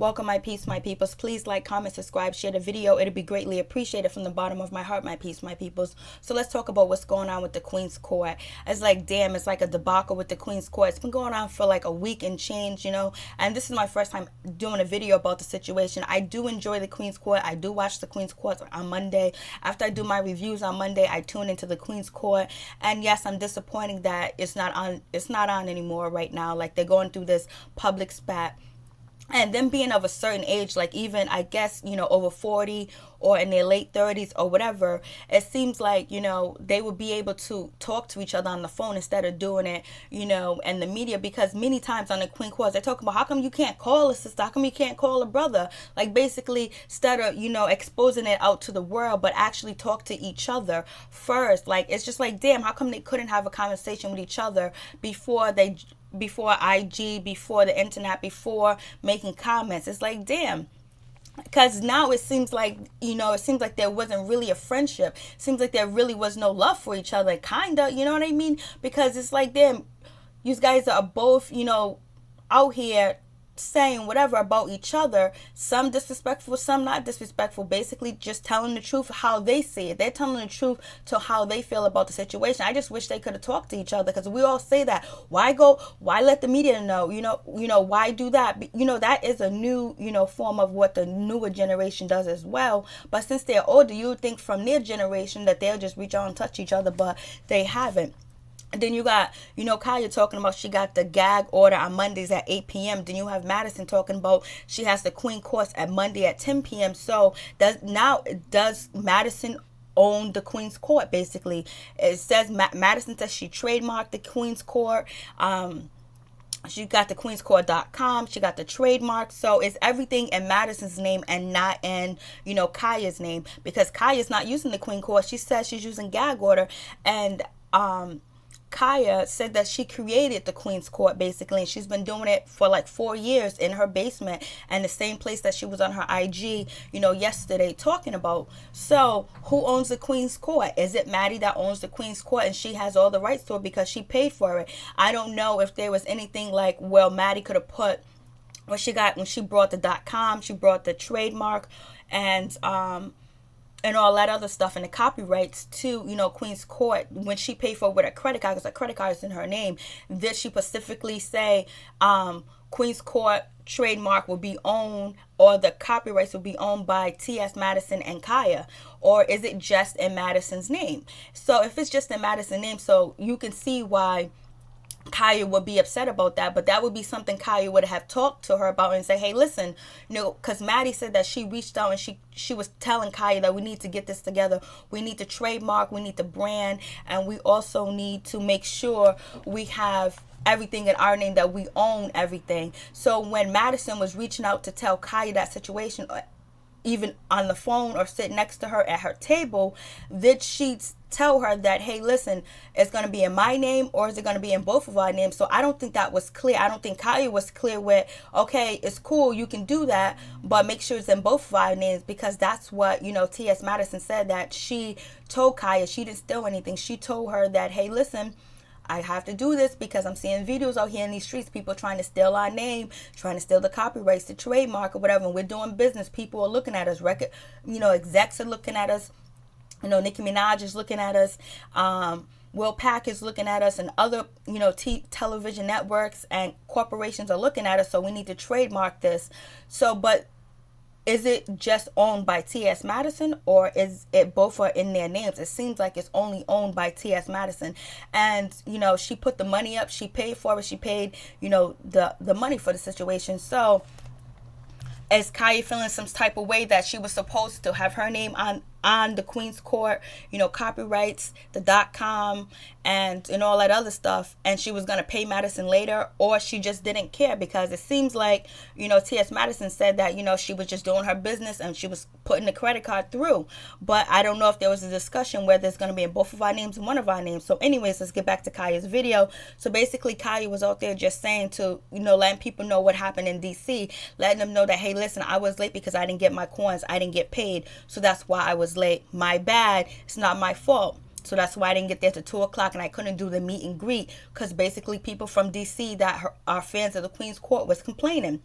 Welcome, my peeps, my peoples. Please like, comment, subscribe, share the video. It'd be greatly appreciated from the bottom of my heart, my peeps, my peoples. So let's talk about what's going on with the Queen's Court. It's like, damn, it's like a debacle with the Queen's Court. It's been going on for like a week and change, and this is my first time doing a video about the situation. I do enjoy the Queen's Court. I do watch the Queen's Court on Monday. After I do my reviews on Monday, I tune into the Queen's Court. And yes, I'm disappointed that it's not on anymore right now. Like, they're going through this public spat. And them being of a certain age, like even, I guess, over 40 or in their late 30s or whatever, it seems like, they would be able to talk to each other on the phone instead of doing it, in the media. Because many times on the Queen Court, they're talking about, how come you can't call a sister? How come you can't call a brother? Like, basically, instead of, exposing it out to the world, but actually talk to each other first. Like, it's just like, damn, how come they couldn't have a conversation with each other before IG, before the internet, before making comments? It's like, damn. Because now it seems like, there wasn't really a friendship. It seems like there really was no love for each other, kinda, you know what I mean? Because it's like, damn, you guys are both, out here saying whatever about each other, some disrespectful, some not disrespectful, basically just telling the truth how they see it. They're telling the truth to how they feel about the situation. I just wish they could have talked to each other, because we all say that. Why let the media know? Why do that? That is a new, form of what the newer generation does as well. But since they're older, you would think from their generation that they'll just reach out and touch each other, but they haven't. And then you got, Khia talking about she got the gag order on Mondays at 8 p.m. Then you have Madison talking about she has the Queen Courts at Monday at 10 p.m. So does Madison own the Queen's Court, basically? It says Madison says she trademarked the Queen's Court. She got the queenscourt.com. She got the trademark. So it's everything in Madison's name and not in, Khia's name. Because Khia's not using the Queen Court. She says she's using gag order. And, Khia said that she created the Queen's Court, basically, and she's been doing it for like 4 years in her basement, and the same place that she was on her IG, yesterday talking about. So who owns the Queen's Court? Is it Maddie that owns the Queen's Court and she has all the rights to it because she paid for it? I don't know if there was anything like, well, Maddie could have put when she brought the .com, she brought the trademark and all that other stuff, and the copyrights to, Queen's Court, when she paid for it with a credit card, because a credit card is in her name. Did she specifically say Queen's Court trademark will be owned, or the copyrights will be owned by T.S. Madison and Khia? Or is it just in Madison's name? So if it's just in Madison's name, so you can see why Khia would be upset about that. But that would be something Khia would have talked to her about and say, hey, listen, because Maddie said that she reached out and she was telling Khia that we need to get this together. We need to trademark, we need to brand, and we also need to make sure we have everything in our name, that we own everything. So when Madison was reaching out to tell Khia that situation, even on the phone or sit next to her at her table, did she tell her that, hey, listen, it's going to be in my name, or is it going to be in both of our names? So I don't think that was clear. I don't think Khia was clear with, okay, it's cool, you can do that, but make sure it's in both of our names, because that's what, T.S. Madison said, that she told Khia. She didn't steal anything. She told her that, hey, listen, I have to do this because I'm seeing videos out here in these streets, people trying to steal our name, trying to steal the copyrights, the trademark, or whatever. And we're doing business. People are looking at us. Execs are looking at us. Nicki Minaj is looking at us. Will Pack is looking at us, and other, television networks and corporations are looking at us. So we need to trademark this. So, but is it just owned by T.S. Madison, or is it both are in their names? It seems like it's only owned by T.S. Madison. And, she put the money up. She paid for it. She paid, the money for the situation. So is Khia feeling some type of way that she was supposed to have her name on the Queen's Court, copyrights, the .com, and all that other stuff, and she was going to pay Madison later, or she just didn't care? Because it seems like, T.S. Madison said that, she was just doing her business and she was putting the credit card through. But I don't know if there was a discussion whether it's going to be in both of our names and one of our names. So anyways, let's get back to Khia's video. So basically, Khia was out there just saying to, letting people know what happened in D.C., letting them know that, hey, listen, I was late because I didn't get my coins. I didn't get paid. So that's why I was late. My bad. It's not my fault. So that's why I didn't get there till 2 o'clock, and I couldn't do the meet and greet, because basically people from DC that are fans of the Queen's Court was complaining.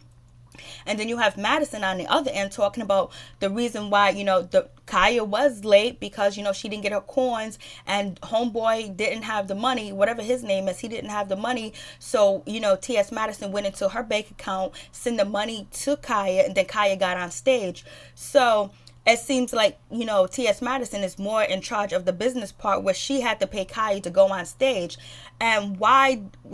And then you have Madison on the other end talking about the reason why, the Khia was late because, she didn't get her coins, and homeboy didn't have the money, whatever his name is, he didn't have the money. So, T.S. Madison went into her bank account, sent the money to Khia, and then Khia got on stage. So it seems like, T.S. Madison is more in charge of the business part, where she had to pay Khia to go on stage. And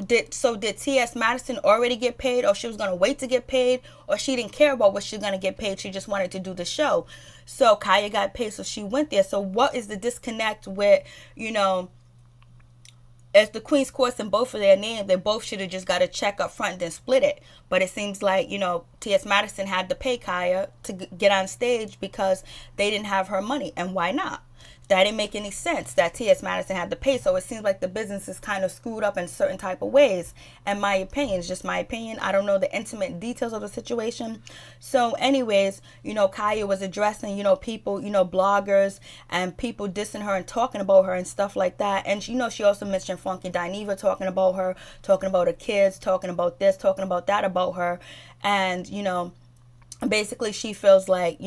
did T.S. Madison already get paid, or she was going to wait to get paid, or she didn't care about what she was going to get paid, she just wanted to do the show? So Khia got paid, so she went there. So what is the disconnect with, as the Queen's Courts in both of their names, they both should have just got a check up front and then split it. But it seems like, T.S. Madison had to pay Khia to get on stage because they didn't have her money. And why not? That didn't make any sense that T.S. Madison had to pay. So it seems like the business is kind of screwed up in certain type of ways. And my opinion is just my opinion. I don't know the intimate details of the situation. So anyways, Khia was addressing, people, bloggers and people dissing her and talking about her and stuff like that. And, she also mentioned Funky Dineva, talking about her, talking about her kids, talking about this, talking about that about her. And, basically she feels like,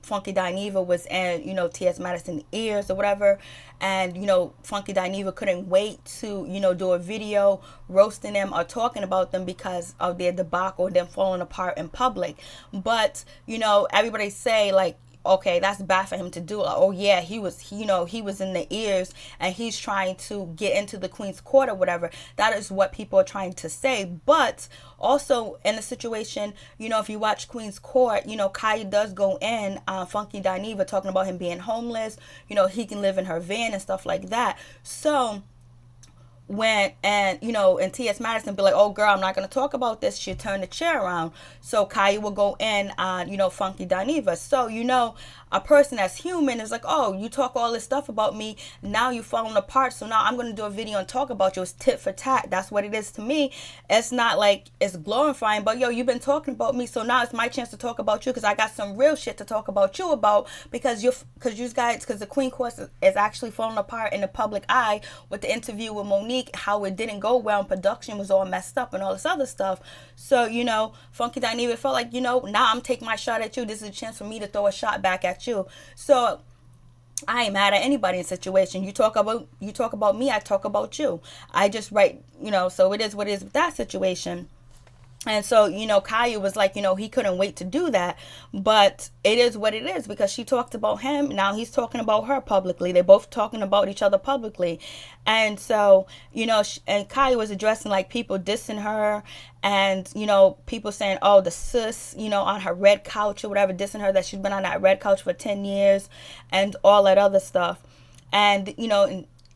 Funky Dineva was in, T.S. Madison's ears or whatever. And, Funky Dineva couldn't wait to, do a video roasting them or talking about them because of their debacle, them falling apart in public. But, everybody say, like, okay, that's bad for him to do. Like, oh yeah, he was in the ears and he's trying to get into the Queen's Court or whatever. That is what people are trying to say. But also in the situation, if you watch Queen's Court, Khia does go in, Funky Dineva, talking about him being homeless, he can live in her van and stuff like that. So and T.S. Madison be like, oh girl, I'm not going to talk about this, she turned the chair around. So Khia will go in on, Funky Dineva. So, a person that's human is like, oh, you talk all this stuff about me, now you falling apart, so now I'm going to do a video and talk about you. It's tit for tat. That's what it is to me. It's not like it's glorifying, but yo, you've been talking about me, so now it's my chance to talk about you, because I got some real shit to talk about you about, because the Queen Court is actually falling apart in the public eye with the interview with Monique, how it didn't go well and production was all messed up and all this other stuff. So, Funky Dineva felt like, now I'm taking my shot at you. This is a chance for me to throw a shot back at you. So I ain't mad at anybody in situation. You talk about me, I talk about you. I just write, so it is what it is with that situation. And so, Khia was like, he couldn't wait to do that. But it is what it is, because she talked about him. Now he's talking about her publicly. They're both talking about each other publicly. And so, and Khia was addressing like people dissing her and, people saying, oh, the sis, on her red couch or whatever, dissing her, that she's been on that red couch for 10 years and all that other stuff. And,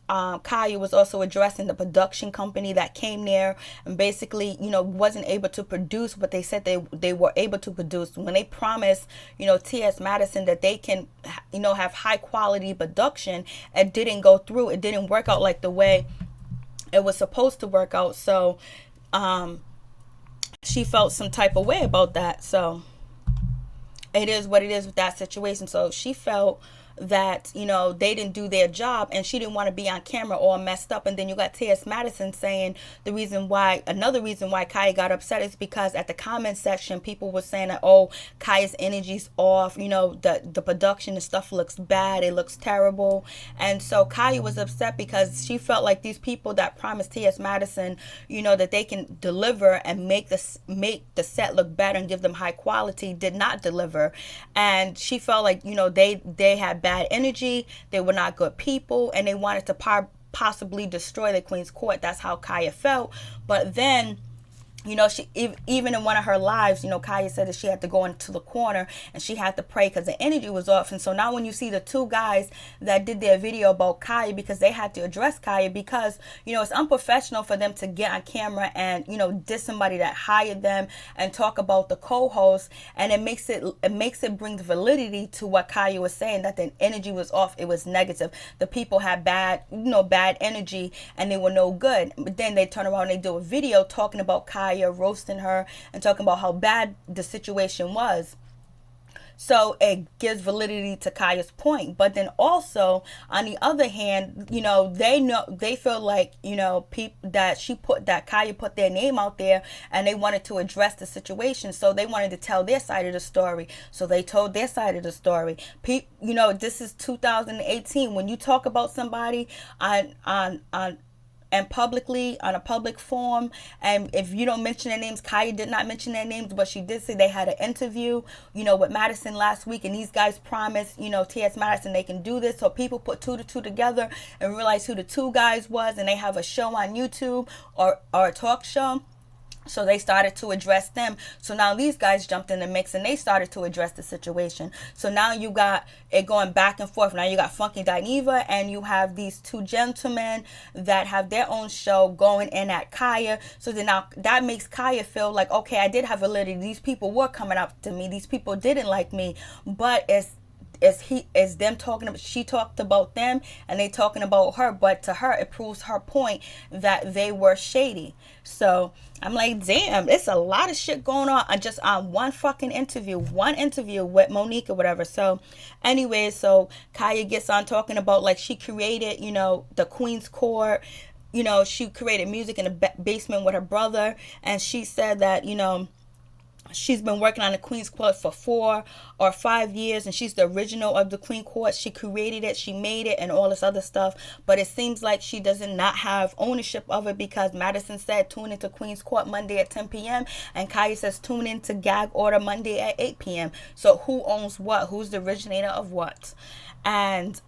Khia was also addressing the production company that came there and basically, wasn't able to produce what they said they were able to produce. When they promised, T.S. Madison that they can, have high quality production, it didn't go through. It didn't work out like the way it was supposed to work out. So, she felt some type of way about that. So it is what it is with that situation. So she felt that, they didn't do their job, and she didn't want to be on camera all messed up. And then you got T.S. Madison saying another reason why Khia got upset is because at the comment section, people were saying that, oh, Khia's energy's off, the production and stuff looks bad, it looks terrible. And so Khia was upset because she felt like these people that promised T.S. Madison, that they can deliver and make the set look better and give them high quality, did not deliver. And she felt like, they had bad energy, they were not good people, and they wanted to possibly destroy the Queen's Court. That's how Khia felt. But then, she even in one of her lives, Khia said that she had to go into the corner and she had to pray because the energy was off. And so now when you see the two guys that did their video about Khia, because they had to address Khia, because it's unprofessional for them to get on camera and diss somebody that hired them and talk about the co-host, and it makes it bring the validity to what Khia was saying, that the energy was off, it was negative, the people had bad energy and they were no good. But then they turn around and they do a video talking about Khia, roasting her and talking about how bad the situation was. So it gives validity to Khia's point. But then also, on the other hand, they feel like, people that Khia put their name out there, and they wanted to address the situation. So they wanted to tell their side of the story. So they told their side of the story. This is 2018. When you talk about somebody on and publicly on a public forum, and if you don't mention their names, Khia did not mention their names, but she did say they had an interview with Madison last week, and these guys promised T.S. Madison they can do this. So people put two to two together and realized who the two guys was, and they have a show on YouTube or a talk show. So they started to address them. So now these guys jumped in the mix and they started to address the situation. So now you got it going back and forth. Now you got Funky Dineva, and you have these two gentlemen that have their own show going in at Khia. So then now that makes Khia feel like, okay, I did have validity. These people were coming up to me. These people didn't like me. But it's them talking about, she talked about them and they talking about her, but to her it proves her point that they were shady. So I'm like, damn, it's a lot of shit going on just on one interview with Monique or whatever. So anyway, so Khia gets on talking about like she created the Queen's Court. She created music in the basement with her brother, and she said that she's been working on the Queen's Court for 4 or 5 years, and she's the original of the Queen Court. She created it, she made it, and all this other stuff. But it seems like she does not have ownership of it, because Madison said tune into Queen's Court Monday at 10 p.m. and Khia says tune into Gag Order Monday at 8 p.m. So who owns what? Who's the originator of what? And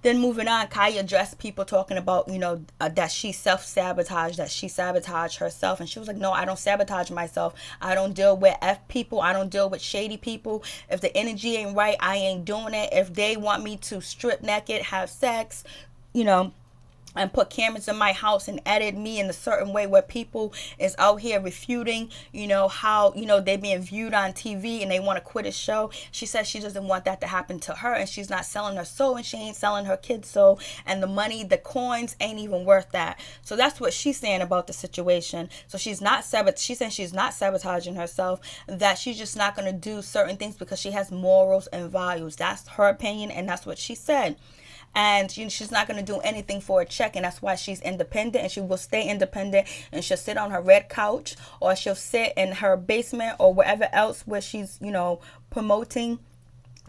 then moving on, Khia addressed people talking about, that she self-sabotaged, that she sabotaged herself. And she was like, no, I don't sabotage myself. I don't deal with F people. I don't deal with shady people. If the energy ain't right, I ain't doing it. If they want me to strip naked, have sex, and put cameras in my house and edit me in a certain way where people is out here refuting, how, they being viewed on TV and they want to quit a show. She says she doesn't want that to happen to her, and she's not selling her soul, and she ain't selling her kids' soul, and the money, the coins ain't even worth that. So that's what she's saying about the situation. So she's saying she's not sabotaging herself, that she's just not going to do certain things because she has morals and values. That's her opinion, and that's what she said. And she's not going to do anything for a check, and that's why she's independent, and she will stay independent, and she'll sit on her red couch, or she'll sit in her basement or wherever else where she's promoting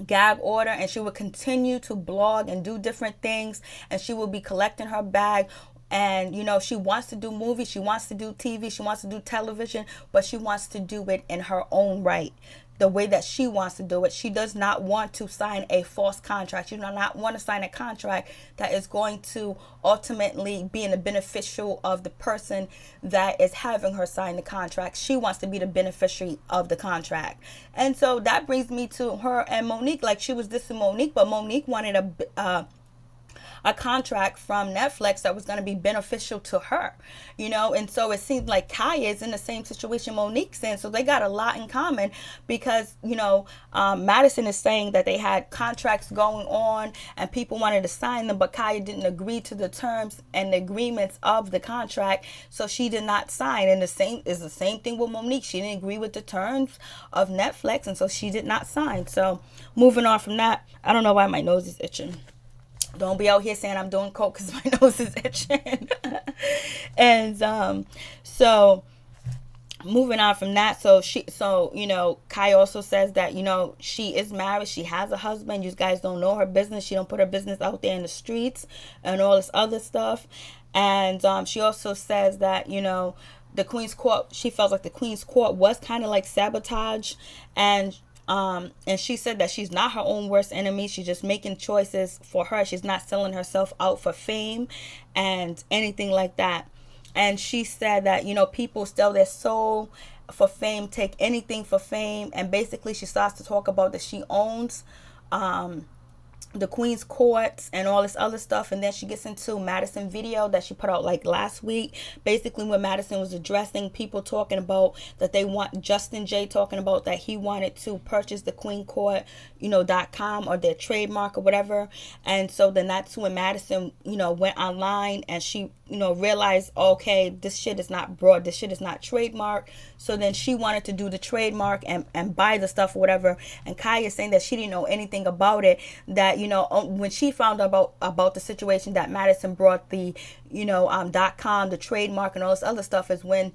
Gag Order, and she will continue to blog and do different things, and she will be collecting her bag. And she wants to do movies, she wants to do TV, she wants to do television, but she wants to do it in her own right, the way that she wants to do it. She does not want to sign a false contract. She does not want to sign a contract that is going to ultimately be in the beneficial of the person that is having her sign the contract. She wants to be the beneficiary of the contract. And so that brings me to her and Monique. Like, she was dissing Monique, but Monique wanted a contract from Netflix that was going to be beneficial to her, and so it seems like Khia is in the same situation Monique's in. So they got a lot in common, because Madison is saying that they had contracts going on and people wanted to sign them, but Khia didn't agree to the terms and the agreements of the contract, so she did not sign. And the same thing with Monique. She didn't agree with the terms of Netflix, and so she did not sign. So moving on from that, I don't know why my nose is itching. Don't be out here saying I'm doing coke because my nose is itching. And so moving on from that, so Khia also says that she is married, she has a husband. You guys don't know her business. She don't put her business out there in the streets and all this other stuff. And she also says that the Queen's Court, she felt like the Queen's Court was kind of like sabotage, and she said that she's not her own worst enemy. She's just making choices for her. She's not selling herself out for fame and anything like that. And she said that, people sell their soul for fame, take anything for fame. And basically she starts to talk about that she owns the Queen's Courts and all this other stuff. And then she gets into Madison video that she put out like last week, basically when Madison was addressing people talking about that they want Justin J talking about that he wanted to purchase the Queen Court, .com or their trademark or whatever. And so then that's when Madison, went online and she, realized, okay, this shit is not broad, this shit is not trademark. So then she wanted to do the trademark and buy the stuff or whatever. And Khia saying that she didn't know anything about it, that when she found out about the situation that Madison brought the .com, the trademark and all this other stuff, is when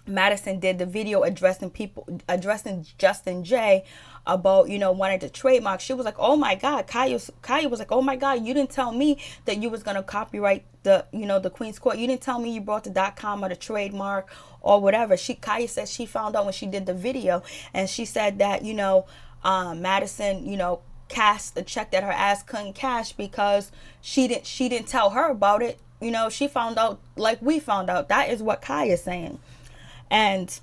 Madison did the video addressing Justin J about wanting to trademark. She was like, oh my god, Khia was like, oh my god, you didn't tell me that you was gonna copyright the the Queen's Court. You didn't tell me you brought the .com or the trademark or whatever. Khia said she found out when she did the video, and she said that Madison cashed a check that her ass couldn't cash because she didn't tell her about it. She found out like we found out. That is what Khia is saying. And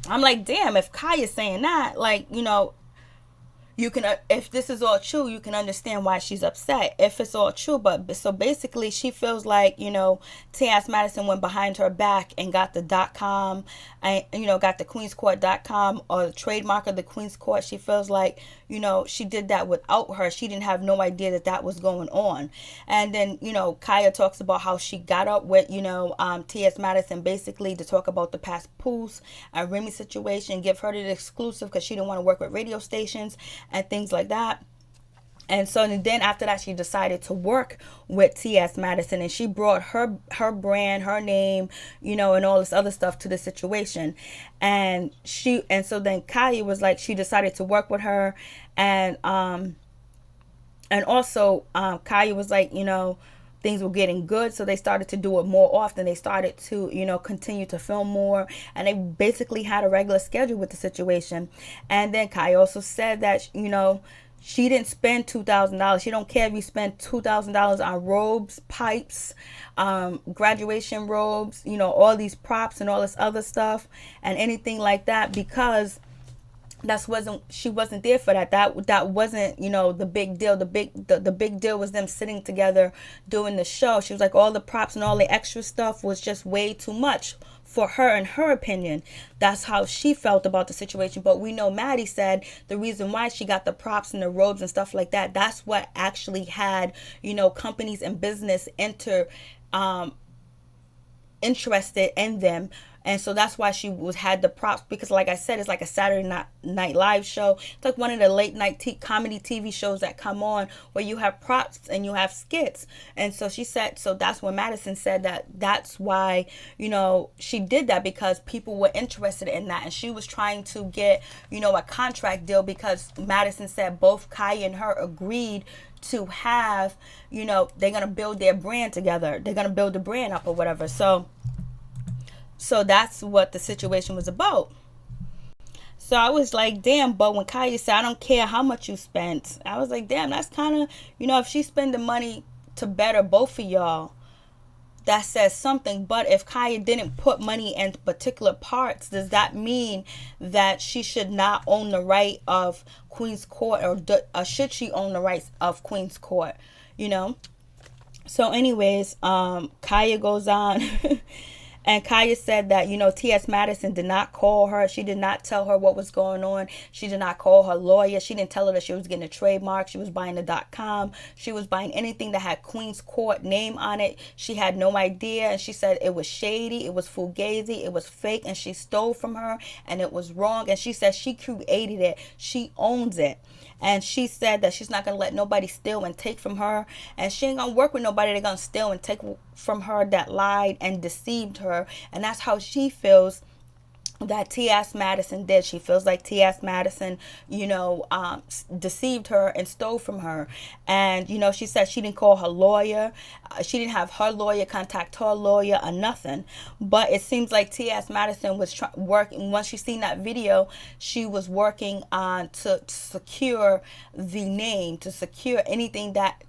I'm like, damn, if Khia is saying that, like, you can, if this is all true, you can understand why she's upset if it's all true. But so basically she feels like, Ts Madison went behind her back and got the .com and, got the queenscourt.com or the trademark of the Queen's Court. She feels like, she did that without her. She didn't have no idea that was going on. And then, Khia talks about how she got up with, Ts Madison basically to talk about the past Poos and Remy situation, give her the exclusive because she didn't want to work with radio stations and things like that. And so then after that, she decided to work with Ts Madison, and she brought her brand, her name, and all this other stuff to the situation. And so then Khia was like, she decided to work with her, and also Khia was like, things were getting good, so they started to do it more often. They started to, continue to film more, and they basically had a regular schedule with the situation. And then Khia also said that, she didn't spend $2,000. She don't care if you spend $2,000 on robes, pipes, graduation robes, all these props and all this other stuff and anything like that, because she wasn't there for that. That wasn't, the big deal. The big deal was them sitting together doing the show. She was like, all the props and all the extra stuff was just way too much for her, in her opinion. That's how she felt about the situation. But we know Maddie said the reason why she got the props and the robes and stuff like that, that's what actually had, companies and business interested in them. And so that's why she had the props, because like I said, it's like a Saturday night live show. It's like one of the late night comedy TV shows that come on where you have props and you have skits. And so she said, so that's when Madison said that's why, she did that, because people were interested in that. And she was trying to get, a contract deal, because Madison said both Khia and her agreed to have, they're going to build their brand together. They're going to build the brand up or whatever. So that's what the situation was about. So I was like, damn, but when Khia said, I don't care how much you spent, I was like, damn, that's kind of, if she spend the money to better both of y'all, that says something. But if Khia didn't put money in particular parts, does that mean that she should not own the right of Queen's Court, or should she own the rights of Queen's Court, So anyways, Khia goes on And Khia said that, Ts Madison did not call her. She did not tell her what was going on. She did not call her lawyer. She didn't tell her that she was getting a trademark. She was buying the .com. She was buying anything that had Queen's Court name on it. She had no idea. And she said it was shady. It was fugazi. It was fake. And she stole from her. And it was wrong. And she said she created it. She owns it. And she said that she's not going to let nobody steal and take from her. And she ain't going to work with nobody that's going to steal and take from her, that lied and deceived her. And that's how she feels that Ts Madison did. She feels like Ts Madison, deceived her and stole from her. And, she said she didn't call her lawyer. She didn't have her lawyer contact her lawyer or nothing. But it seems like Ts Madison was working. Once she seen that video, she was working on to secure the name, to secure anything that,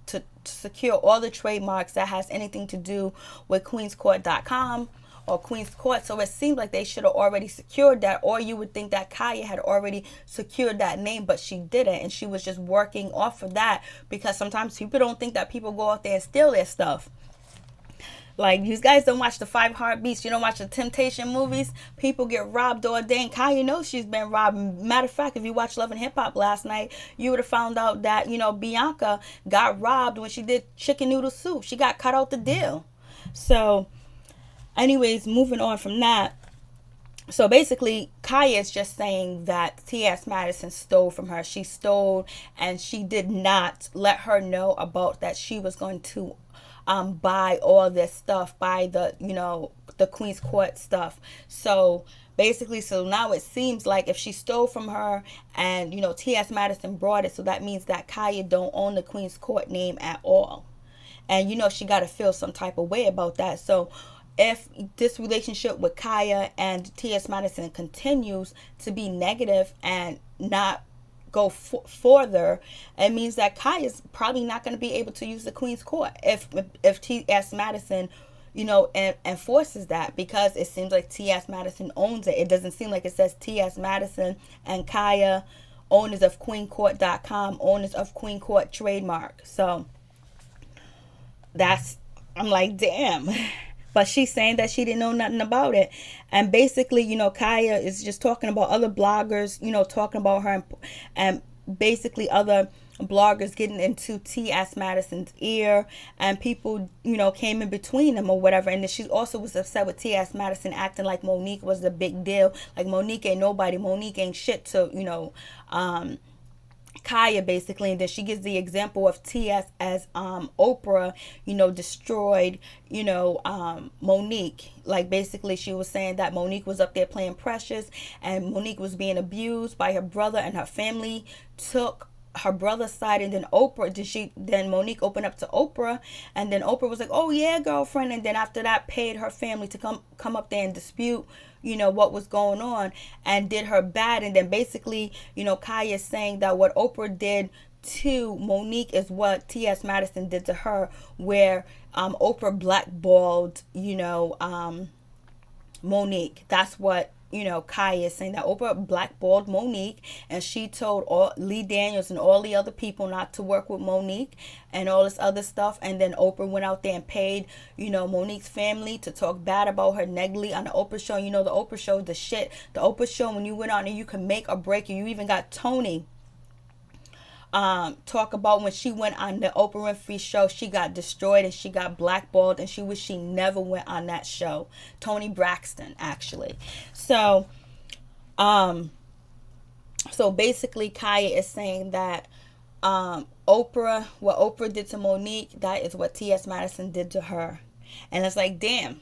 to secure all the trademarks that has anything to do with queenscourt.com or Queen's Court. So it seemed like they should have already secured that, or you would think that Khia had already secured that name, but she didn't, and she was just working off of that, because sometimes people don't think that people go out there and steal their stuff. Like, you guys don't watch the Five Heartbeats, you don't watch the Temptation movies. People get robbed all day, and Khia knows she's been robbed. Matter of fact, if you watched Love and Hip Hop last night, you would have found out that, Bianca got robbed when she did chicken noodle soup. She got cut out the deal. So, anyways, moving on from that. So basically, Khia is just saying that T.S. Madison stole from her. She stole, and she did not let her know about that she was going to buy all this stuff, buy the Queen's Court stuff. So basically, so now it seems like if she stole from her and, T.S. Madison brought it, so that means that Khia don't own the Queen's Court name at all. And, she got to feel some type of way about that. So if this relationship with Khia and T.S. Madison continues to be negative and not go further, it means that Khia is probably not going to be able to use the Queen's Court if T.S. Madison, enforces that, because it seems like T.S. Madison owns it. It doesn't seem like it says T.S. Madison and Khia, owners of QueenCourt.com, owners of Queen Court trademark. So I'm like, damn. But she's saying that she didn't know nothing about it. And basically, Khia is just talking about other bloggers, talking about her, and basically other bloggers getting into T.S. Madison's ear, and people, came in between them or whatever. And then she also was upset with T.S. Madison acting like Monique was the big deal. Like, Monique ain't nobody. Monique ain't shit to, Khia, basically. And then she gives the example of T.S. as Oprah, destroyed, Monique. Like, basically she was saying that Monique was up there playing Precious, and Monique was being abused by her brother, and her family took her brother's side. And then then Monique opened up to Oprah, and then Oprah was like, oh yeah, girlfriend. And then after that paid her family to come up there and dispute what was going on, and did her bad. And then basically, Khia is saying that what Oprah did to Monique is what T.S. Madison did to her, where Oprah blackballed, Monique. That's what, Khia is saying, that Oprah blackballed Monique, and she told Lee Daniels and all the other people not to work with Monique and all this other stuff. And then Oprah went out there and paid, Monique's family to talk bad about her negatively on the Oprah show. The Oprah show, the shit. The Oprah show, when you went on and you can make or break you. You even got Tony talk about when she went on the Oprah Winfrey show, she got destroyed and she got blackballed, and she wished she never went on that show. Toni Braxton, actually. So basically Khia is saying that what Oprah did to Monique, that is what T.S. Madison did to her. And it's like, damn,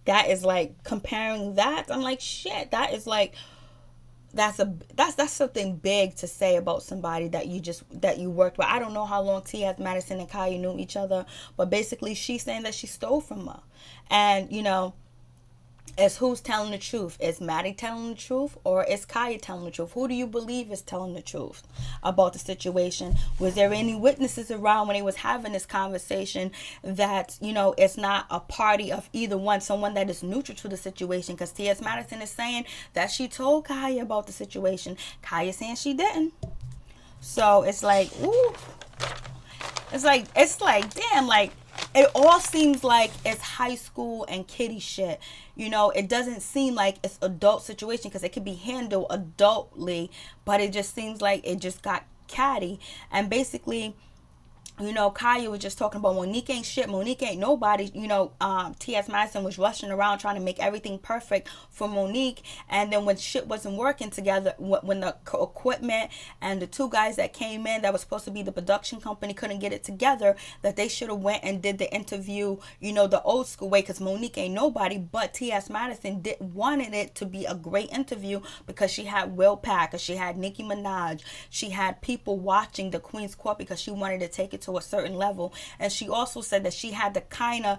that is like, comparing that, I'm like, shit, that is like, that's something big to say about somebody that you worked with. I don't know how long T.S. Madison and Khia knew each other, but basically she's saying that she stole from her. And is who's telling the truth? Is Maddie telling the truth, or is Khia telling the truth? Who do you believe is telling the truth about the situation? Was there any witnesses around when they was having this conversation that, it's not a party of either one, someone that is neutral to the situation? Because T.S. Madison is saying that she told Khia about the situation. Khia saying she didn't. So it's like, ooh. It's like, damn, like, it all seems like it's high school and kiddie shit. It doesn't seem like it's adult situation, because it could be handled adultly, but it just seems like it just got catty. And basically, Khia was just talking about Monique ain't shit. Monique ain't nobody. T.S. Madison was rushing around trying to make everything perfect for Monique. And then when shit wasn't working together, when the equipment and the two guys that came in that was supposed to be the production company couldn't get it together, that they should have went and did the interview, the old school way, because Monique ain't nobody. But T.S. Madison wanted it to be a great interview, because she had Will Packer, she had Nicki Minaj, she had people watching the Queen's Court, because she wanted to take it to a certain level. And she also said that she had to kind of,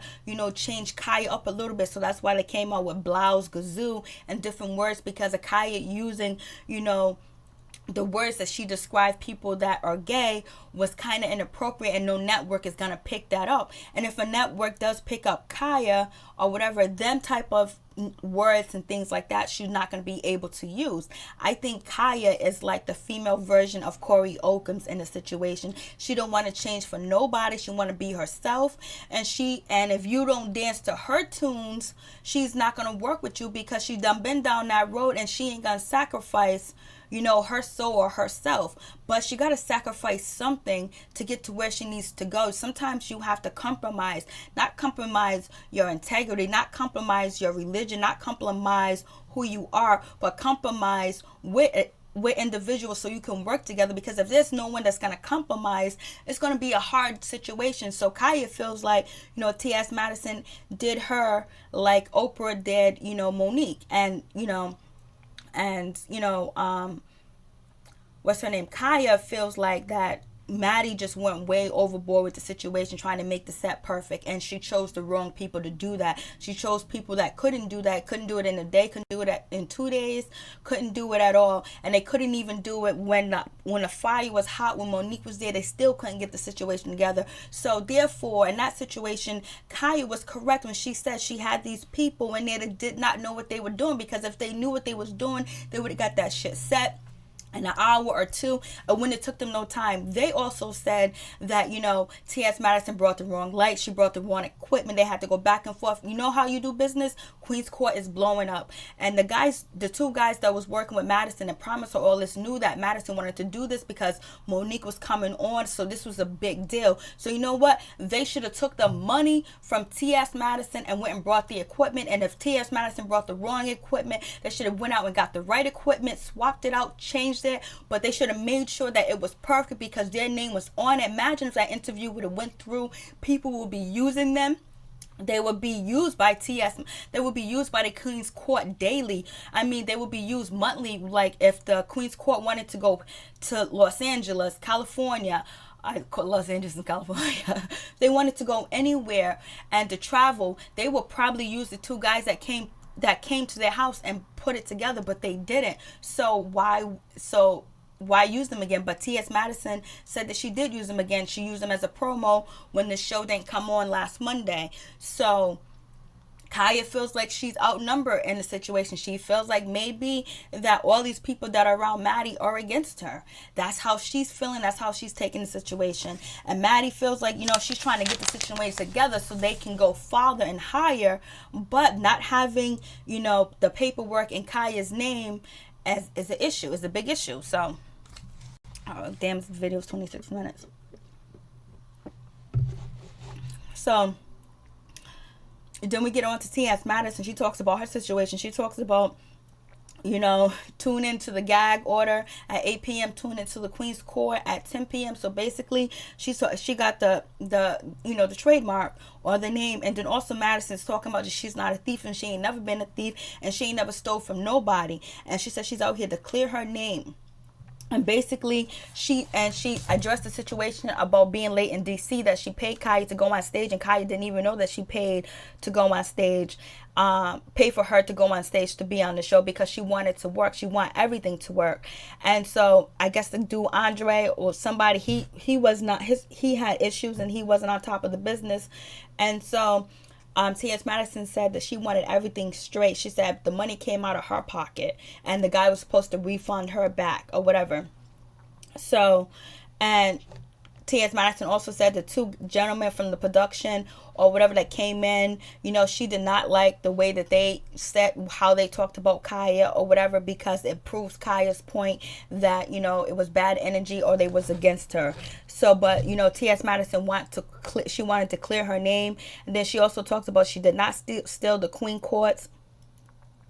change Khia up a little bit. So that's why they came out with blouse, gazoo, and different words, because of Khia using, the words that she described people that are gay was kind of inappropriate, and no network is going to pick that up. And if a network does pick up Khia or whatever, them type of words and things like that, she's not going to be able to use. I think Khia is like the female version of Corey Oakham's in the situation. She don't want to change for nobody. She want to be herself, and if you don't dance to her tunes, she's not going to work with you, because she done been down that road, and she ain't going to sacrifice, you know, her soul or herself. But she got to sacrifice something to get to where she needs to go. Sometimes you have to compromise, not compromise your integrity, not compromise your religion, not compromise who you are, but compromise with individuals so you can work together. Because if there's no one that's going to compromise, it's going to be a hard situation. So Khia feels like, you know, T.S. Madison did her like Oprah did, you know, Monique. And what's her name? Khia feels like that Maddie just went way overboard with the situation, trying to make the set perfect, and she chose the wrong people to do that. She chose people that couldn't do that, couldn't do it in a day, couldn't do it in 2 days, couldn't do it at all, and they couldn't even do it when the fire was hot, when Monique was there. They still couldn't get the situation together. So therefore, in that situation, Khia was correct when she said she had these people and they did not know what they were doing, because if they knew what they was doing, they would have got that shit set in an hour or two, and when it took them no time. They also said that, you know, T.S. Madison brought the wrong light, she brought the wrong equipment, they had to go back and forth. You know how you do business? Queen's Court is blowing up, and the two guys that was working with Madison and promised her all this knew that Madison wanted to do this because Monique was coming on, so this was a big deal. So you know what? They should have took the money from T.S. Madison and went and brought the equipment, and if T.S. Madison brought the wrong equipment, they should have went out and got the right equipment, swapped it out, changed it, but they should have made sure that it was perfect because their name was on it. Imagine if that interview would have went through, people would be using them. They would be used by TS. They would be used by the Queen's Court daily. I mean, they would be used monthly. Like if the Queen's Court wanted to go to Los Angeles, California, Los Angeles and California, they wanted to go anywhere and to travel, they would probably use the two guys that came to their house and put it together, but they didn't. So why use them again? But T.S. Madison said that she did use them again. She used them as a promo when the show didn't come on last Monday. So Khia feels like she's outnumbered in the situation. She feels like maybe that all these people that are around Maddie are against her. That's how she's feeling. That's how she's taking the situation. And Maddie feels like, you know, she's trying to get the situation together so they can go farther and higher, but not having, you know, the paperwork in Khia's name is an issue, is a big issue. So, oh, damn, this video is 26 minutes. So, then we get on to T.S. Madison. She talks about her situation. She talks about, you know, tune into the gag order at 8 p.m. Tune into the Queen's Court at 10 p.m. So basically, she got the you know, the trademark or the name. And then also Madison's talking about that she's not a thief and she ain't never been a thief and she ain't never stole from nobody. And she said she's out here to clear her name. And basically, she addressed the situation about being late in D.C., that she paid Khia to go on stage, and Khia didn't even know that she paid to go on stage, pay for her to go on stage to be on the show, because she wanted to work. She wanted everything to work. And so I guess the dude Andre or somebody, he was not, he had issues and he wasn't on top of the business. And so T.S. Madison said that she wanted everything straight. She said the money came out of her pocket and the guy was supposed to refund her back or whatever. So, and T.S. Madison also said the two gentlemen from the production or whatever that came in, you know, she did not like the way that they said how they talked about Khia or whatever, because it proves Khia's point that, you know, it was bad energy or they was against her. So, but, you know, T.S. Madison wanted to clear her name. And then she also talks about she did not steal the Queen Court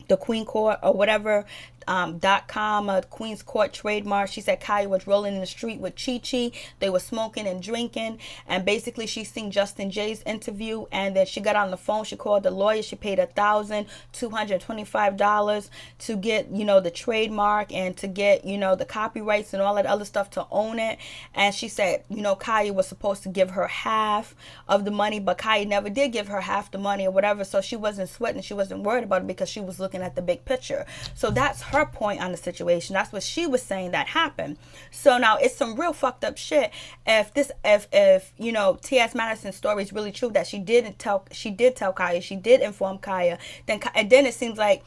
or whatever, .com, a Queen's Court trademark. She said Khia was rolling in the street with Chi. They were smoking and drinking, and basically she seen Justin Jay's interview, and then she got on the phone. She called the lawyer. She paid $1,225 to get, you know, the trademark and to get, you know, the copyrights and all that other stuff to own it. And she said, you know, Khia was supposed to give her half of the money, but Khia never did give her half the money or whatever. So she wasn't sweating. She wasn't worried about it because she was looking looking at the big picture. So that's her point on the situation. That's what she was saying that happened. So now it's some real fucked up shit. If you know, T.S. Madison's story is really true, that she did tell Khia, she did inform Khia, then it seems like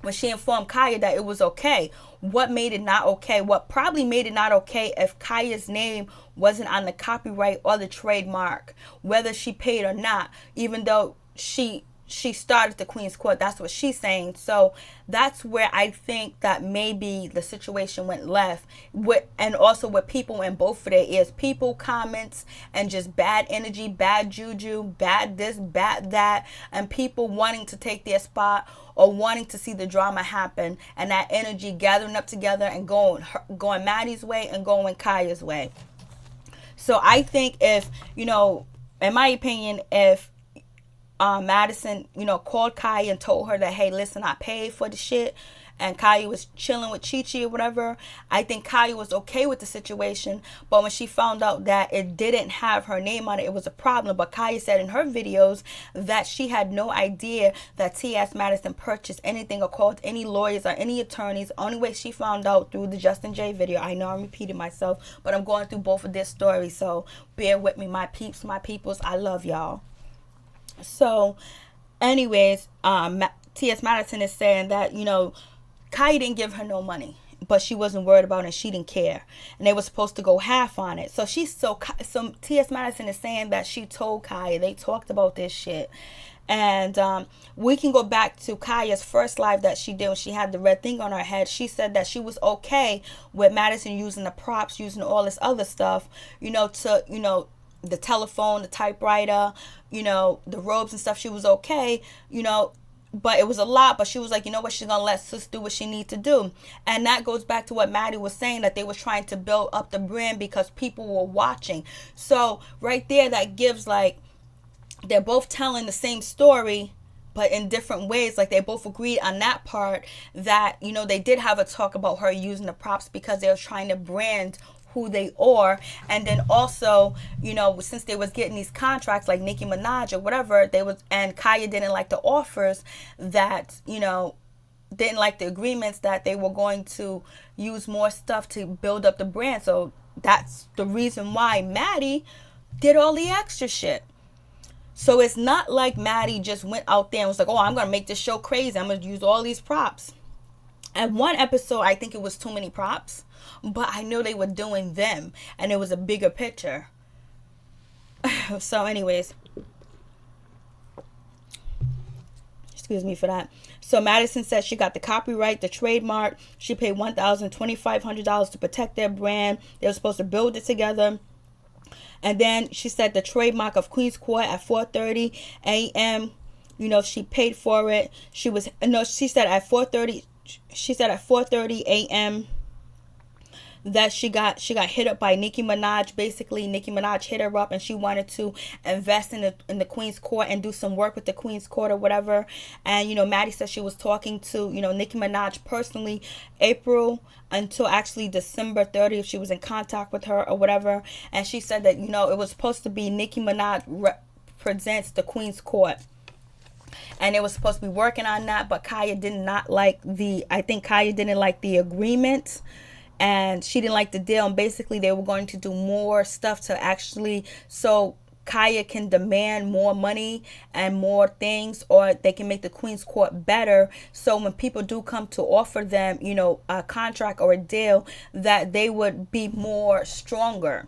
when she informed Khia that it was okay, what made it not okay? What probably made it not okay if Khia's name wasn't on the copyright or the trademark, whether she paid or not, even though she started the Queen's Court. That's what she's saying. So that's where I think that maybe the situation went left with, and also with people in both of their ears. People comments and just bad energy, bad juju, bad this, bad that, and people wanting to take their spot or wanting to see the drama happen, and that energy gathering up together and going Maddie's way and going Khia's way. So I think if, you know, in my opinion, if Madison, you know, called Khia and told her that, hey, listen, I paid for the shit, and Khia was chilling with Chi or whatever, I think Khia was okay with the situation. But when she found out that it didn't have her name on it, it was a problem. But Khia said in her videos that she had no idea that T.S. Madison purchased anything or called any lawyers or any attorneys. Only way she found out through the Justin J video. I know I'm repeating myself, but I'm going through both of their stories, so bear with me, my peeps, my peoples. I love y'all. So anyways, T.S. Madison is saying that, you know, Khia didn't give her no money, but she wasn't worried about it and she didn't care, and they were supposed to go half on it. So T.S. Madison is saying that she told Khia, they talked about this shit. And we can go back to Khia's first live that she did when she had the red thing on her head. She said that she was okay with Madison using the props, using all this other stuff, you know, to, you know, the telephone, the typewriter, you know, the robes and stuff. She was okay, you know, but it was a lot. But she was like, you know what, she's gonna let sis do what she needs to do. And that goes back to what Maddie was saying, that they was trying to build up the brand because people were watching. So right there, that gives, like, they're both telling the same story but in different ways. Like, they both agreed on that part, that, you know, they did have a talk about her using the props because they were trying to brand who they are. And then also, you know, since they was getting these contracts like Nicki Minaj or whatever, and Khia didn't like the offers, that, you know, didn't like the agreements, that they were going to use more stuff to build up the brand. So that's the reason why Maddie did all the extra shit. So it's not like Maddie just went out there and was like, oh, I'm gonna make this show crazy, I'm gonna use all these props. And one episode, I think it was too many props, but I know they were doing them and it was a bigger picture. So anyways, excuse me for that. So Madison said she got the copyright, the trademark. She paid $1,500 to protect their brand. They were supposed to build it together. And then she said the trademark of Queen's Court at 4:30 a.m., you know, she paid for it. She said at 4:30 a.m. that she got hit up by Nicki Minaj. Basically, Nicki Minaj hit her up and she wanted to invest in the Queen's Court and do some work with the Queen's Court or whatever. And, you know, Maddie said she was talking to, you know, Nicki Minaj personally April until actually December 30th. She was in contact with her or whatever. And she said that, you know, it was supposed to be Nicki Minaj represents the Queen's Court. And they were supposed to be working on that, but Khia didn't like the agreement. And she didn't like the deal. And basically, they were going to do more stuff to actually, so Khia can demand more money and more things, or they can make the Queen's Court better. So when people do come to offer them, you know, a contract or a deal, that they would be more stronger.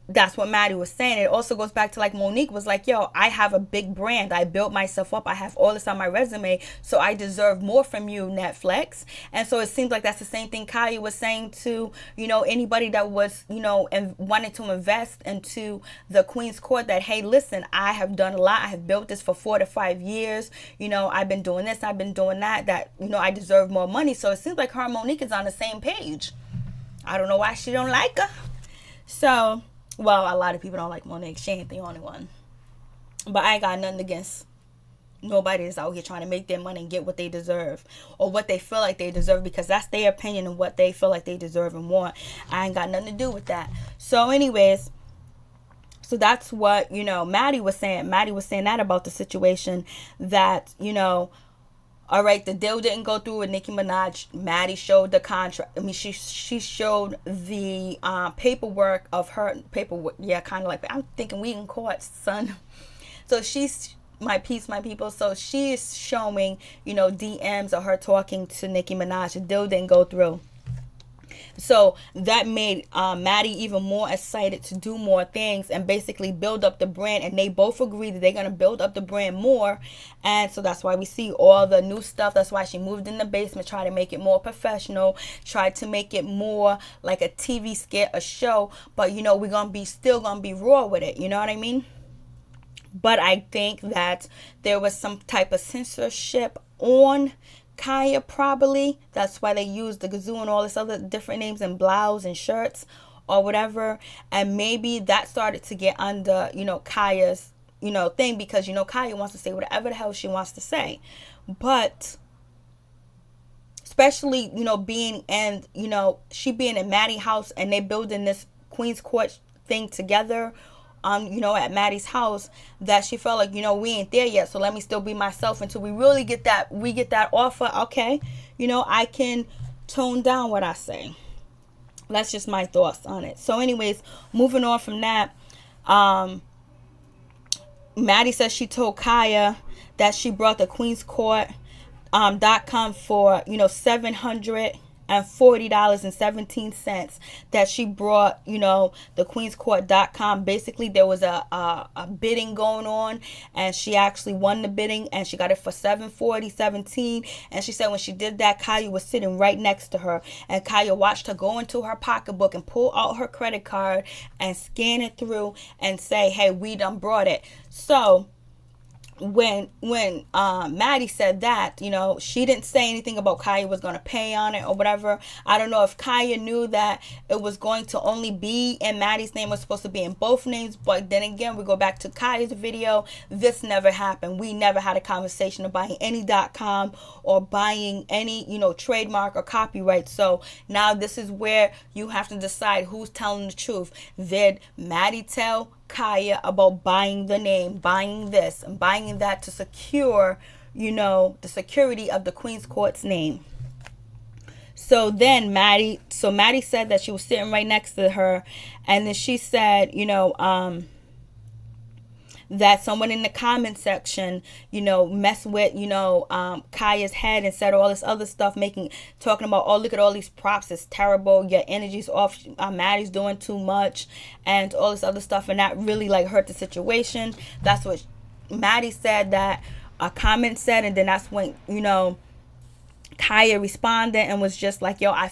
That's what Maddie was saying. It also goes back to, like, Monique was like, yo, I have a big brand. I built myself up. I have all this on my resume. So I deserve more from you, Netflix. And so it seems like that's the same thing Khia was saying to, you know, anybody that was, you know, and wanted to invest into the Queen's Court, that, hey, listen, I have done a lot. I have built this for 4 to 5 years. You know, I've been doing this. I've been doing that, you know, I deserve more money. So it seems like her and Monique is on the same page. I don't know why she don't like her. So, well, a lot of people don't like Monique. She ain't the only one. But I ain't got nothing against nobody that's out here trying to make their money and get what they deserve, or what they feel like they deserve, because that's their opinion and what they feel like they deserve and want. I ain't got nothing to do with that. So anyways, so that's what, you know, Maddie was saying. Maddie was saying that about the situation, that, you know, All right, the deal didn't go through with Nicki Minaj. Maddie showed the contract. I mean, she showed the paperwork of her paperwork. Yeah, kind of like I'm thinking we in court, son. So she's my piece, my people. So she's showing, DMs of her talking to Nicki Minaj. The deal didn't go through. So that made Maddie even more excited to do more things and basically build up the brand. And they both agree that they're going to build up the brand more. And so that's why we see all the new stuff. That's why she moved in the basement, tried to make it more professional, tried to make it more like a TV skit, a show. But, we're going to be still going to be raw with it. You know what I mean? But I think that there was some type of censorship on Khia, probably. That's why they used the Gazoo and all this other different names and blouse and shirts or whatever. And maybe that started to get under, Khia's, thing, because, Khia wants to say whatever the hell she wants to say. But especially, being and, she being in Maddie's house and they building this Queen's Court thing together, at Maddie's house, that she felt like, we ain't there yet. So let me still be myself until we really get that offer. Okay. I can tone down what I say. That's just my thoughts on it. So anyways, moving on from that, Maddie says she told Khia that she brought the Queen's Court .com for, $740.17, that she brought, the queenscourt.com. Basically, there was a bidding going on, and she actually won the bidding, and she got it for $740.17. And she said when she did that, Khia was sitting right next to her, and Khia watched her go into her pocketbook and pull out her credit card and scan it through and say, hey, we done brought it. So when Maddie said that, she didn't say anything about Khia was going to pay on it or whatever. I don't know if Khia knew that it was going to only be in Maddie's name. It was supposed to be in both names. But then again, we go back to Khia's video. This never happened. We never had a conversation of buying any .com or buying any, trademark or copyright. So now this is where you have to decide who's telling the truth. Did Maddie tell Khia about buying the name, buying this and buying that to secure, the security of the Queen's Court's name? So then Maddie said that she was sitting right next to her, and then she said, that someone in the comment section, messed with, Khia's head and said all this other stuff, talking about, oh, look at all these props, it's terrible, your energy's off, Maddie's doing too much, and all this other stuff, and that really hurt the situation. That's what Maddie said that a comment said, and then that's when, Khia responded and was just like, yo, I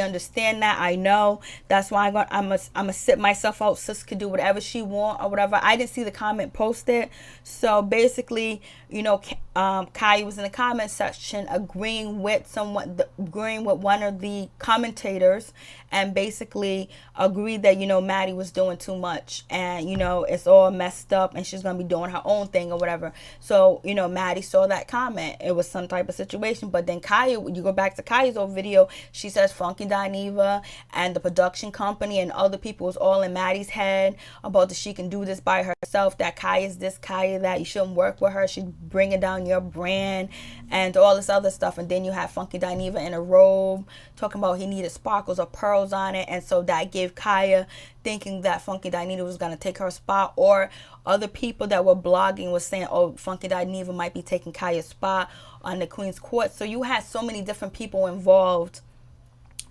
understand that. I know. That's why I'm gonna sit myself out. Sis could do whatever she want or whatever. I didn't see the comment posted. So basically, Khia was in the comment section agreeing with one of the commentators, and basically agreed that, Maddie was doing too much, and, it's all messed up and she's going to be doing her own thing or whatever. So, Maddie saw that comment. It was some type of situation. But then Khia, you go back to Khia's old video, she says Funky Dineva and the production company and other people was all in Maddie's head about that she can do this by herself, that Khia's this, Khia that, you shouldn't work with her, she's bringing down your brand and all this other stuff. And then you have Funky Dineva in a robe talking about he needed sparkles or pearls on it, and so that gave Khia thinking that Funky Dineva was going to take her spot, or other people that were blogging was saying, oh, Funky Dineva might be taking Khia's spot on the Queen's Court. So you had so many different people involved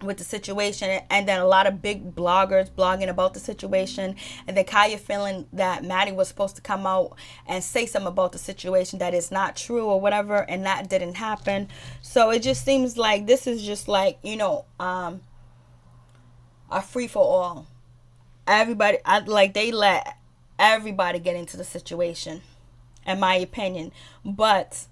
with the situation, and then a lot of big bloggers blogging about the situation, and then Khia feeling that Maddie was supposed to come out and say something about the situation that is not true or whatever, and that didn't happen. So it just seems like this is just like, a free for all. Everybody, they let everybody get into the situation, in my opinion. But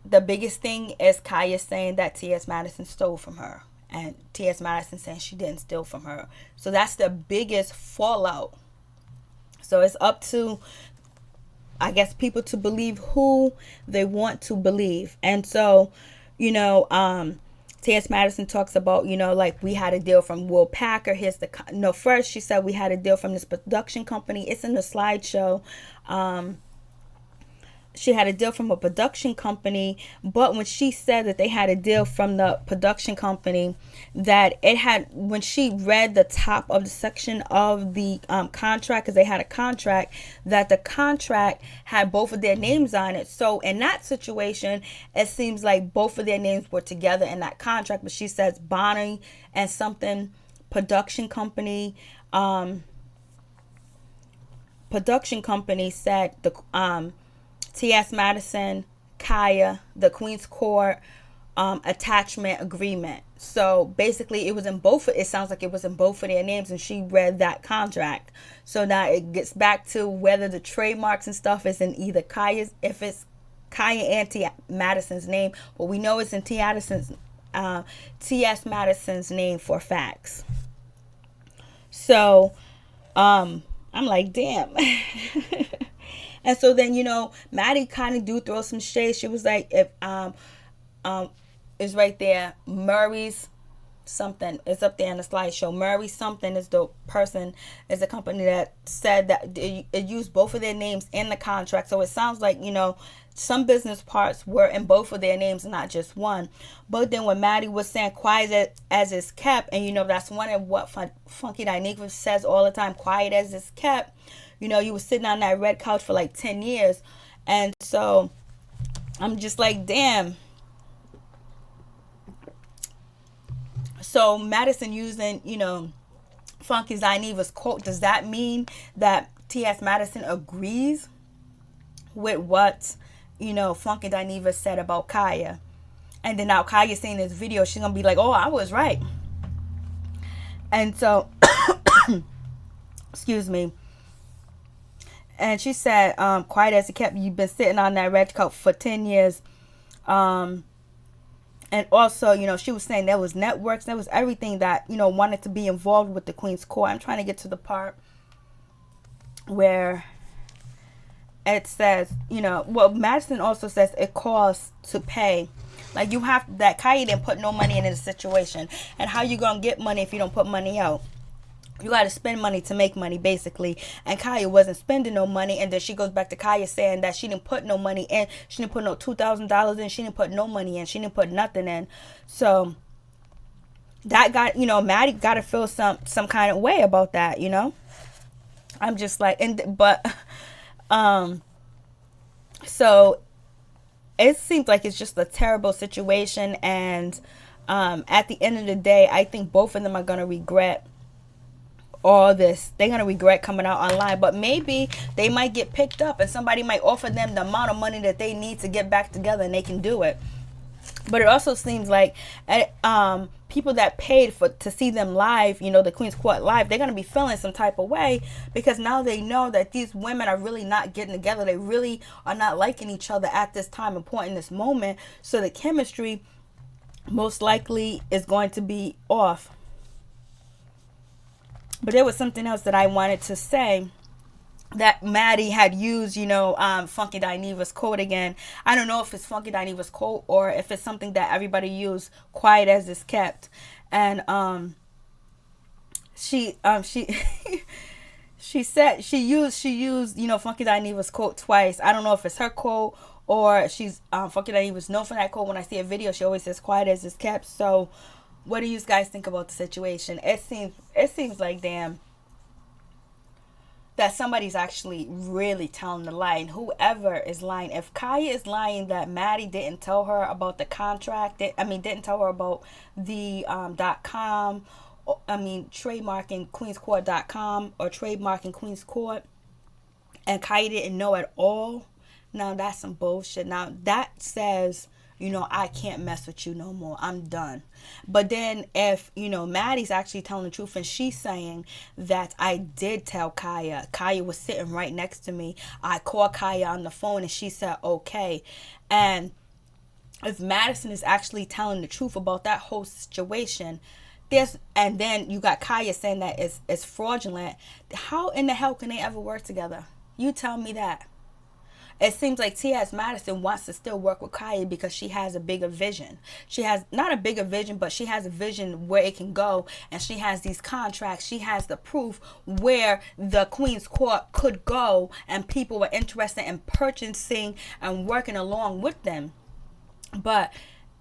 the biggest thing is Khia saying that T.S. Madison stole from her, and T.S. Madison saying she didn't steal from her. So that's the biggest fallout. So it's up to, I guess, people to believe who they want to believe. And so, T.S. Madison talks about, we had a deal from Will Packer. First she said we had a deal from this production company. It's in the slideshow. she had a deal from a production company, but when she said that they had a deal from the production company, that it had, when she read the top of the section of the contract, because they had a contract, that the contract had both of their names on it. So in that situation, it seems like both of their names were together in that contract. But she says Bonnie and something production company. Production company said the Ts Madison, Khia, the Queen's Court attachment agreement. So basically, it was in both. It sounds like it was in both of their names, and she read that contract. So now it gets back to whether the trademarks and stuff is in either Khia's, if it's Khia and T Madison's name, but we know it's in Ts Madison's name for facts. So, I'm like, damn. And so then, Maddie kind of do throw some shade. She was like, if is right there, Murray's something is up there in the slideshow. Murray something is the person, is the company that said that it used both of their names in the contract. So it sounds like, some business parts were in both of their names and not just one. But then when Maddie was saying quiet as it's kept, and that's one of what Funky Dineva says all the time, quiet as it's kept. You were sitting on that red couch for like 10 years. And so I'm just like, damn. So Madison using, Funky Dineva's quote, does that mean that T.S. Madison agrees with what, Funky Dineva said about Khia? And then now Khia seeing this video, she's going to be like, oh, I was right. And so, excuse me. And she said, quiet as it kept, you've been sitting on that red couch for 10 years. And also, she was saying there was networks, there was everything that, wanted to be involved with the Queen's Court. I'm trying to get to the part where it says, Madison also says it costs to pay. Like, you have, that Khia didn't put no money into the situation. And how you going to get money if you don't put money out? You got to spend money to make money, basically. And Khia wasn't spending no money. And then she goes back to Khia saying that she didn't put no money in. She didn't put no $2,000 in. She didn't put no money in. She didn't put nothing in. So that got, Maddie got to feel some kind of way about that, I'm just like, so it seems like it's just a terrible situation. And at the end of the day, I think both of them are going to regret all this. They're going to regret coming out online, but maybe they might get picked up and somebody might offer them the amount of money that they need to get back together, and they can do it. But it also seems like people that paid to see them live, the Queen's Court live, they're going to be feeling some type of way, because now they know that these women are really not getting together. They really are not liking each other at this time and point in this moment. So the chemistry most likely is going to be off. But there was something else that I wanted to say, that Maddie had used, Funky Dineva's quote again. I don't know if it's Funky Dineva's quote or if it's something that everybody used, quiet as it's kept. And she she said she used Funky Dineva's quote twice. I don't know if it's her quote or she's Funky Dineva's known for that quote. When I see a video, she always says quiet as it's kept. So what do you guys think about the situation? It seems like, damn, that somebody's actually really telling the lie. And whoever is lying, if Khia is lying that Maddie didn't tell her about the contract, didn't tell her about the .com, trademarking queenscourt.com or trademarking Queen's Court, and Khia didn't know at all, now that's some bullshit. Now that says, I can't mess with you no more. I'm done. But then if, Maddie's actually telling the truth and she's saying that I did tell Khia was sitting right next to me. I called Khia on the phone and she said, okay. And if Madison is actually telling the truth about that whole situation, and then you got Khia saying that it's fraudulent, how in the hell can they ever work together? You tell me that. it seems like T.S. Madison wants to still work with Khia because she has a bigger vision. She has not a bigger vision, but she has a vision where it can go, and she has these contracts. She has the proof where the Queen's Court could go, and people were interested in purchasing and working along with them. But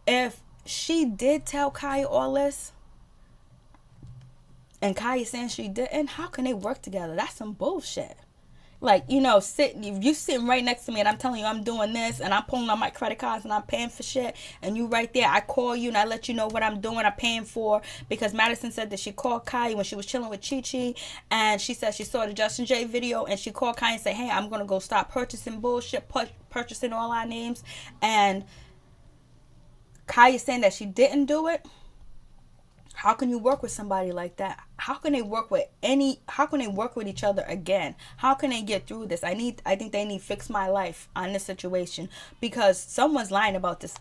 if she did tell Khia all this, and Khia saying she didn't, how can they work together? That's some bullshit. Like, you know, you sitting right next to me and I'm telling you I'm doing this and I'm pulling on my credit cards and I'm paying for shit, and you right there, I call you and I let you know what I'm doing, I'm paying for, because Madison said that she called Khia when she was chilling with Chi Chi, and she said she saw the Justin J video, and she called Khia and said, hey, I'm going to go stop purchasing bullshit, purchasing all our names, and Khia saying that she didn't do it. How can you work with somebody like that? How can they work with each other again? How can they get through this? I think they need to fix my life on this situation, because someone's lying about this,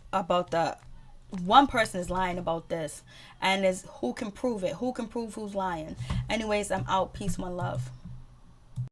one person is lying about this, and who can prove it? Who can prove who's lying? Anyways, I'm out. Peace, one love.